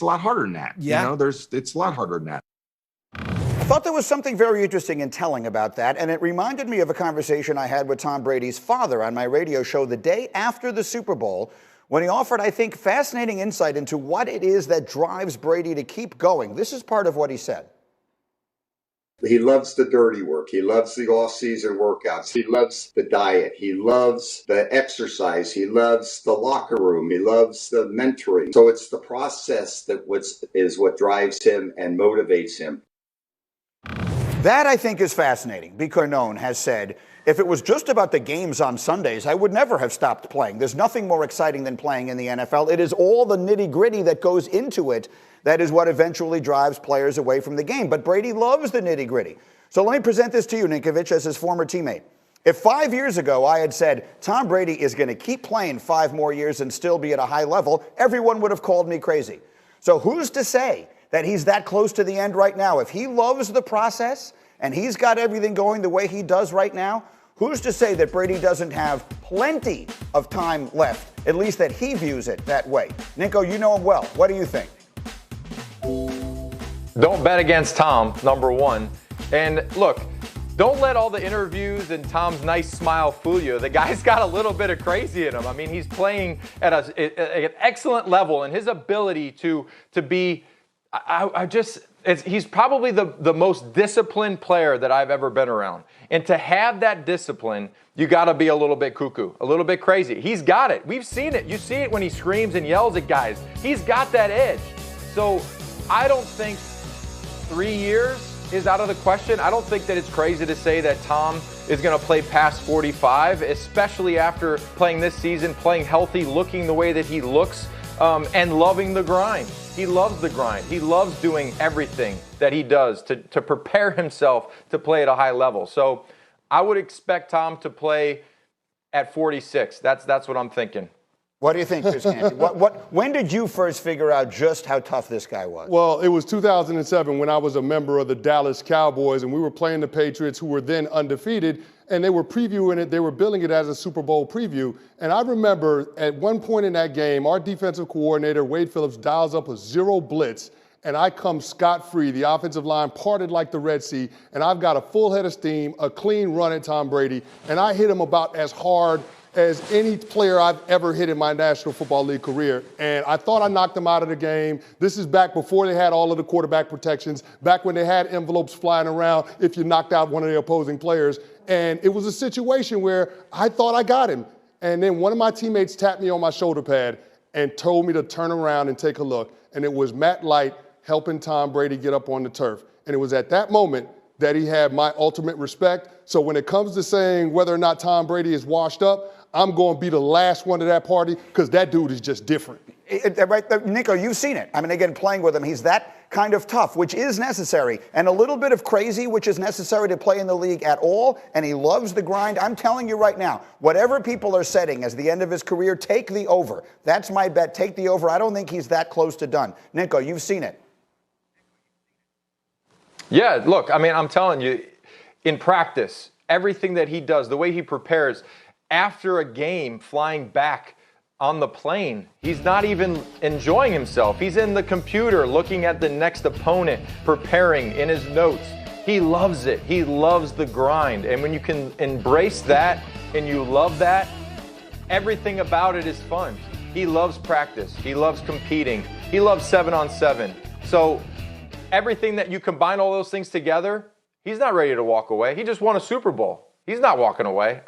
a lot harder than that. Yeah. It's a lot harder than that. I thought there was something very interesting and telling about that, and it reminded me of a conversation I had with Tom Brady's father on my radio show the day after the Super Bowl, when he offered, I think, fascinating insight into what it is that drives Brady to keep going. This is part of what he said. He loves the dirty work. He loves the off-season workouts. He loves the diet. He loves the exercise. He loves the locker room. He loves the mentoring. So it's the process that is what drives him and motivates him. That, I think, is fascinating. because Known has said, if it was just about the games on Sundays, I would never have stopped playing. There's nothing more exciting than playing in the NFL. It is all the nitty-gritty that goes into it that is what eventually drives players away from the game. But Brady loves the nitty-gritty. So let me present this to you, Ninkovich, as his former teammate. If 5 years ago I had said, Tom Brady is going to keep playing 5 more years and still be at a high level, everyone would have called me crazy. So who's to say that he's that close to the end right now? If he loves the process and he's got everything going the way he does right now, who's to say that Brady doesn't have plenty of time left, at least that he views it that way? Ninko, you know him well. What do you think? Don't bet against Tom, number one. And look, don't let all the interviews and Tom's nice smile fool you. The guy's got a little bit of crazy in him. I mean, he's playing at an excellent level, and his ability to be, he's probably the most disciplined player that I've ever been around. And to have that discipline, you got to be a little bit cuckoo, a little bit crazy. He's got it. We've seen it. You see it when he screams and yells at guys. He's got that edge. So I don't think 3 years is out of the question. I don't think that it's crazy to say that Tom is going to play past 45, especially after playing this season, playing healthy, looking the way that he looks, and loving the grind. He loves the grind. He loves doing everything that he does to prepare himself to play at a high level. So I would expect Tom to play at 46. That's what I'm thinking. What do you think, Chris Canty? When did you first figure out just how tough this guy was? Well, it was 2007 when I was a member of the Dallas Cowboys, and we were playing the Patriots, who were then undefeated, and they were previewing it. They were billing it as a Super Bowl preview. And I remember at one point in that game, our defensive coordinator, Wade Phillips, dials up a 0 blitz, and I come scot-free. The offensive line parted like the Red Sea, and I've got a full head of steam, a clean run at Tom Brady, and I hit him about as hard as any player I've ever hit in my National Football League career. And I thought I knocked him out of the game. This is back before they had all of the quarterback protections, back when they had envelopes flying around if you knocked out one of the opposing players. And it was a situation where I thought I got him. And then one of my teammates tapped me on my shoulder pad and told me to turn around and take a look. And it was Matt Light helping Tom Brady get up on the turf. And it was at that moment that he had my ultimate respect. So when it comes to saying whether or not Tom Brady is washed up, I'm going to be the last one to that party because that dude is just different. Right, Nico, you've seen it. I mean, again, playing with him, he's that kind of tough, which is necessary, and a little bit of crazy, which is necessary to play in the league at all, and he loves the grind. I'm telling you right now, whatever people are setting as the end of his career, take the over. That's my bet. Take the over. I don't think he's that close to done. Nico, you've seen it. Yeah, look, I mean, I'm telling you, in practice, everything that he does, the way he prepares, after a game, flying back on the plane, he's not even enjoying himself. He's in the computer looking at the next opponent, preparing in his notes. He loves it. He loves the grind. And when you can embrace that and you love that, everything about it is fun. He loves practice. He loves competing. He loves 7-on-7. So everything that you combine all those things together, he's not ready to walk away. He just won a Super Bowl. He's not walking away.